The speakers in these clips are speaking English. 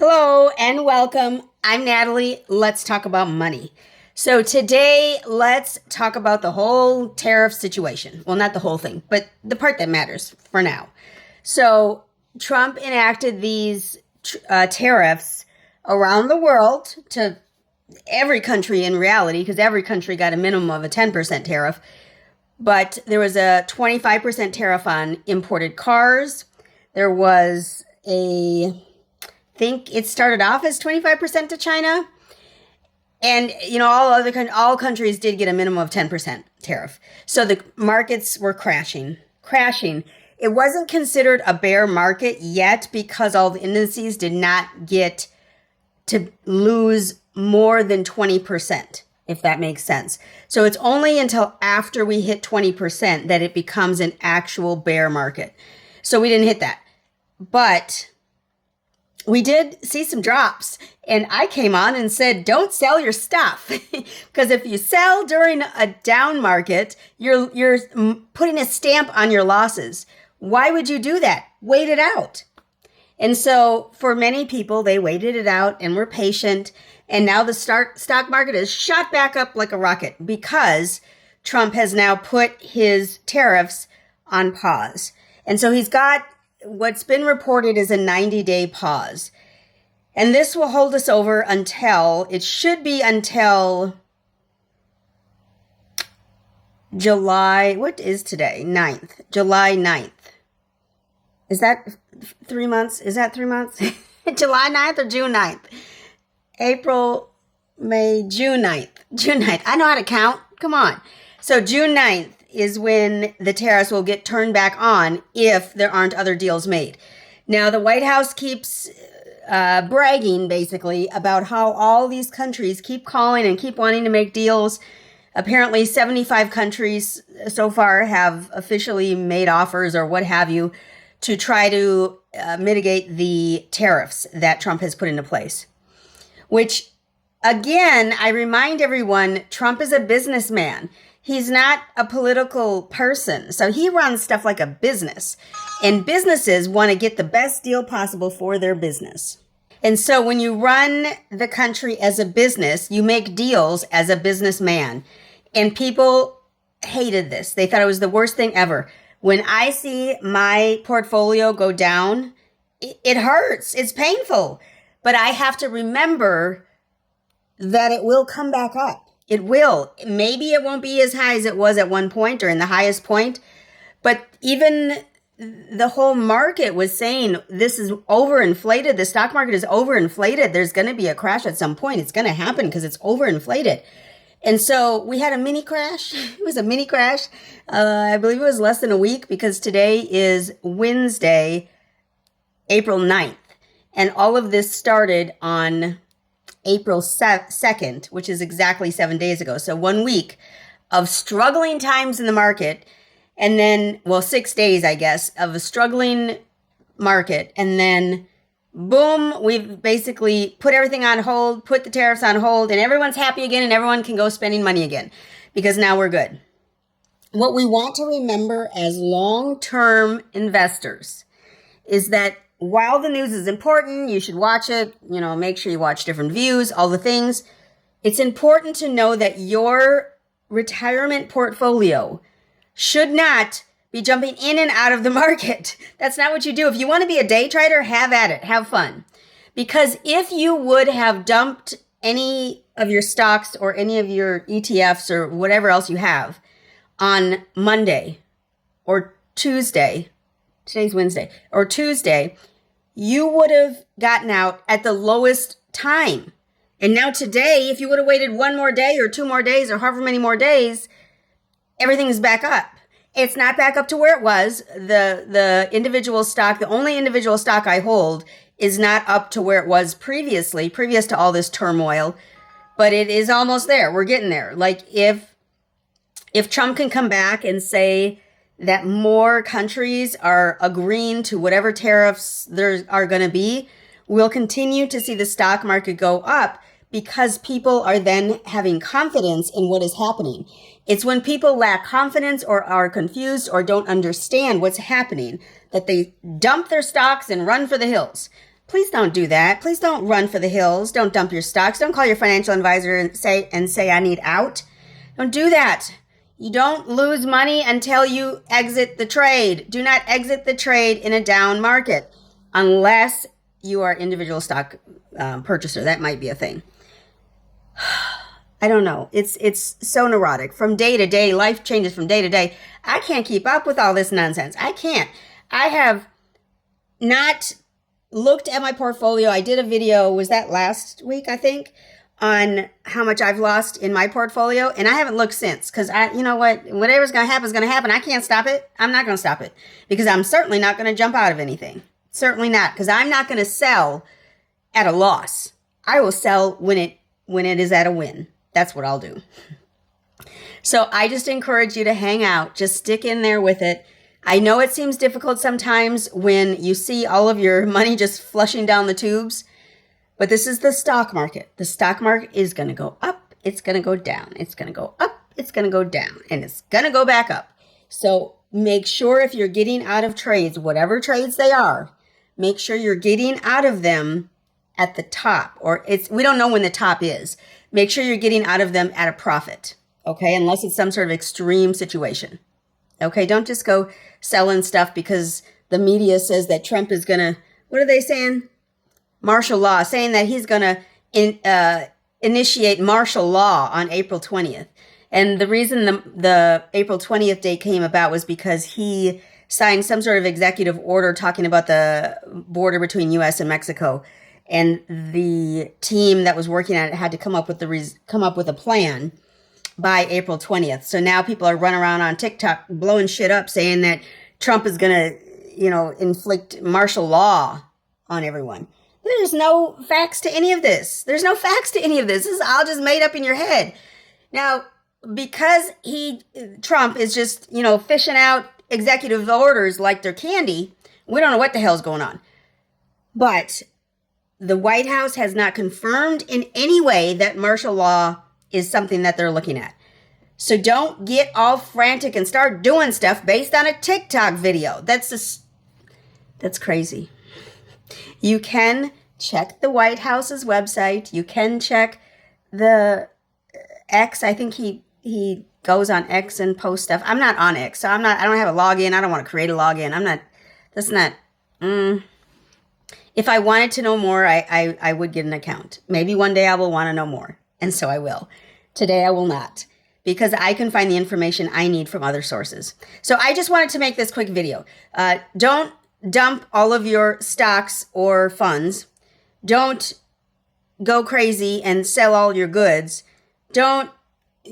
Hello and welcome. I'm Natalie. Let's talk about money. So today, let's talk about the whole tariff situation. Well, not the whole thing, but the part that matters for now. So Trump enacted these tariffs around the world to every country in reality, because every country got a minimum of a 10% tariff. But there was a 25% tariff on imported cars. There was think it started off as 25% to China. And, all countries did get a minimum of 10% tariff. So the markets were crashing. It wasn't considered a bear market yet because all the indices did not get to lose more than 20%, if that makes sense. So it's only until after we hit 20% that it becomes an actual bear market. So we didn't hit that. But we did see some drops, and I came on and said, don't sell your stuff, because if you sell during a down market, you're putting a stamp on your losses. Why would you do that? Wait it out. And so for many people, they waited it out and were patient, and now the stock market has shot back up like a rocket because Trump has now put his tariffs on pause. And so he's got what's been reported is a 90-day pause. And this will hold us over until July, what is today? 9th, July 9th. Is that 3 months? July 9th or June 9th? April, May, June 9th. I know how to count. Come on. So June 9th is when the tariffs will get turned back on if there aren't other deals made. Now, the White House keeps bragging, basically, about how all these countries keep calling and keep wanting to make deals. Apparently, 75 countries so far have officially made offers or what have you to try to mitigate the tariffs that Trump has put into place. Which, again, I remind everyone, Trump is a businessman. He's not a political person. So he runs stuff like a business. And businesses want to get the best deal possible for their business. And so when you run the country as a business, you make deals as a businessman. And people hated this. They thought it was the worst thing ever. When I see my portfolio go down, it hurts. It's painful. But I have to remember that it will come back up. It will. Maybe it won't be as high as it was at one point or in the highest point. But even the whole market was saying this is overinflated. The stock market is overinflated. There's going to be a crash at some point. It's going to happen because it's overinflated. And so we had a mini crash. It was a mini crash. I believe it was less than a week because today is Wednesday, April 9th. And all of this started on April 2nd, which is exactly 7 days ago. So 1 week of struggling times in the market. And then, 6 days, I guess, of a struggling market. And then, boom, we've basically put everything on hold, put the tariffs on hold, and everyone's happy again and everyone can go spending money again because now we're good. What we want to remember as long-term investors is that while the news is important, you should watch it, make sure you watch different views, all the things. It's important to know that your retirement portfolio should not be jumping in and out of the market. That's not what you do. If you want to be a day trader, have at it. Have fun. Because if you would have dumped any of your stocks or any of your ETFs or whatever else you have on Monday or Tuesday, today's Wednesday, or Tuesday, you would have gotten out at the lowest time. And now today, if you would have waited one more day or 2 more days or however many more days, everything is back up. It's not back up to where it was. The individual stock, the only individual stock I hold is not up to where it was previous to all this turmoil, but it is almost there. We're getting there. Like if Trump can come back and say that more countries are agreeing to whatever tariffs there are going to be, we'll continue to see the stock market go up because people are then having confidence in what is happening. It's when people lack confidence or are confused or don't understand what's happening that they dump their stocks and run for the hills. Please don't do that. Please don't run for the hills. Don't dump your stocks. Don't call your financial advisor and say I need out. Don't do that. You don't lose money until you exit the trade. Do not exit the trade in a down market unless you are individual stock purchaser. That might be a thing. I don't know. It's so neurotic. From day to day, life changes from day to day. I can't keep up with all this nonsense. I can't. I have not looked at my portfolio. I did a video, was that last week, I think, on how much I've lost in my portfolio. And I haven't looked since because you know what? Whatever's going to happen is going to happen. I can't stop it. I'm not going to stop it because I'm certainly not going to jump out of anything. Certainly not, because I'm not going to sell at a loss. I will sell when it is at a win. That's what I'll do. So I just encourage you to hang out. Just stick in there with it. I know it seems difficult sometimes when you see all of your money just flushing down the tubes, but this is the stock market. The stock market is going to go up. It's going to go down. It's going to go up. It's going to go down, and it's going to go back up. So make sure if you're getting out of trades, whatever trades they are, make sure you're getting out of them at the top, or we don't know when the top is. Make sure you're getting out of them at a profit, okay? Unless it's some sort of extreme situation, okay? Don't just go selling stuff because the media says that Trump is gonna, what are they saying? Martial law, saying that he's gonna initiate martial law on April 20th. And the reason the April 20th date came about was because he signed some sort of executive order talking about the border between U.S. and Mexico. And the team that was working on it had to come up with a plan by April 20th. So now people are running around on TikTok blowing shit up saying that Trump is going to, inflict martial law on everyone. There's no facts to any of this. There's no facts to any of this. This is all just made up in your head. Now, because Trump is just, fishing out executive orders like they're candy, we don't know what the hell's going on. But the White House has not confirmed in any way that martial law is something that they're looking at. So don't get all frantic and start doing stuff based on a TikTok video. That's crazy. You can check the White House's website. You can check the X. I think he goes on X and posts stuff. I'm not on X, so I don't have a login. I don't want to create a login. If I wanted to know more, I would get an account. Maybe one day I will want to know more, and so I will. Today I will not, because I can find the information I need from other sources. So I just wanted to make this quick video. Don't dump all of your stocks or funds. Don't go crazy and sell all your goods. Don't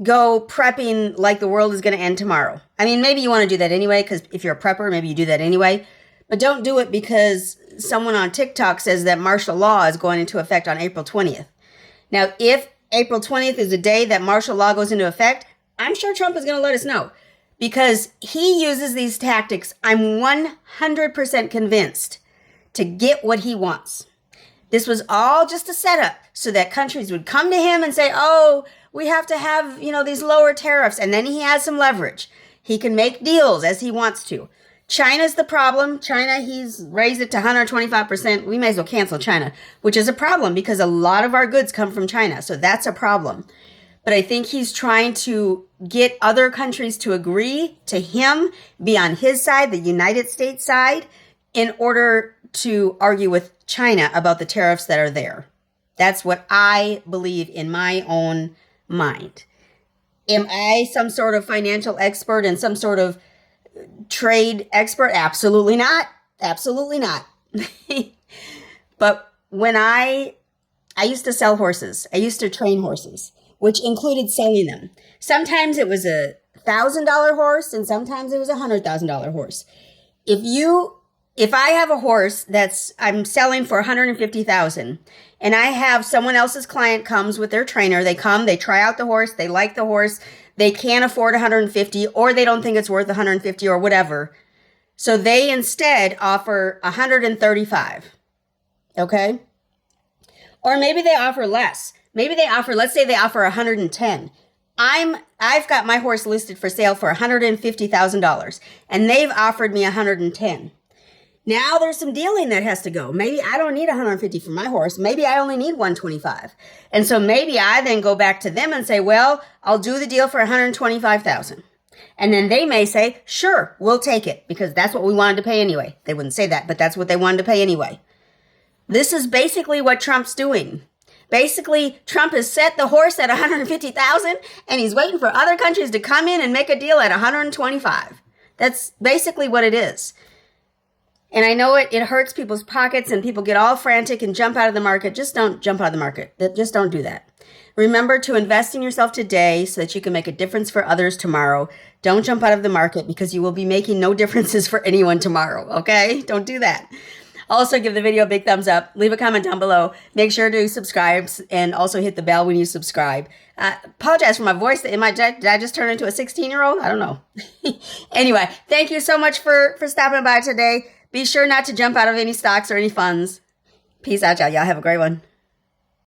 go prepping like the world is going to end tomorrow. I mean, maybe you want to do that anyway, because if you're a prepper, maybe you do that anyway. But don't do it because someone on TikTok says that martial law is going into effect on April 20th. Now, if April 20th is the day that martial law goes into effect, I'm sure Trump is going to let us know, because he uses these tactics, I'm 100% convinced, to get what he wants. This was all just a setup so that countries would come to him and say, oh, we have to have, these lower tariffs. And then he has some leverage. He can make deals as he wants to. China's the problem. China, he's raised it to 125%. We may as well cancel China, which is a problem because a lot of our goods come from China. So that's a problem. But I think he's trying to get other countries to agree to him, be on his side, the United States side, in order to argue with China about the tariffs that are there. That's what I believe in my own mind. Am I some sort of financial expert and some sort of trade expert? Absolutely not. Absolutely not. But when I used to sell horses, I used to train horses, which included selling them. Sometimes it was $1,000 horse and sometimes it was $100,000 horse. If I have a horse I'm selling for $150,000 and I have someone else's client comes with their trainer, they come, they try out the horse, they like the horse, they can't afford $150 or they don't think it's worth $150 or whatever. So they instead offer $135. Okay? Or maybe they offer less. Let's say they offer $110. I've got my horse listed for sale for $150,000 and they've offered me $110. Now there's some dealing that has to go. Maybe I don't need 150 for my horse. Maybe I only need 125. And so maybe I then go back to them and say, well, I'll do the deal for 125,000. And then they may say, sure, we'll take it because that's what we wanted to pay anyway. They wouldn't say that, but that's what they wanted to pay anyway. This is basically what Trump's doing. Basically, Trump has set the horse at 150,000 and he's waiting for other countries to come in and make a deal at 125. That's basically what it is. And I know it hurts people's pockets and people get all frantic and jump out of the market. Just don't jump out of the market. Just don't do that. Remember to invest in yourself today so that you can make a difference for others tomorrow. Don't jump out of the market because you will be making no differences for anyone tomorrow, okay? Don't do that. Also, give the video a big thumbs up. Leave a comment down below. Make sure to subscribe and also hit the bell when you subscribe. Apologize for my voice. Did I just turn into a 16-year-old? I don't know. Anyway, thank you so much for stopping by today. Be sure not to jump out of any stocks or any funds. Peace out, y'all. Y'all have a great one.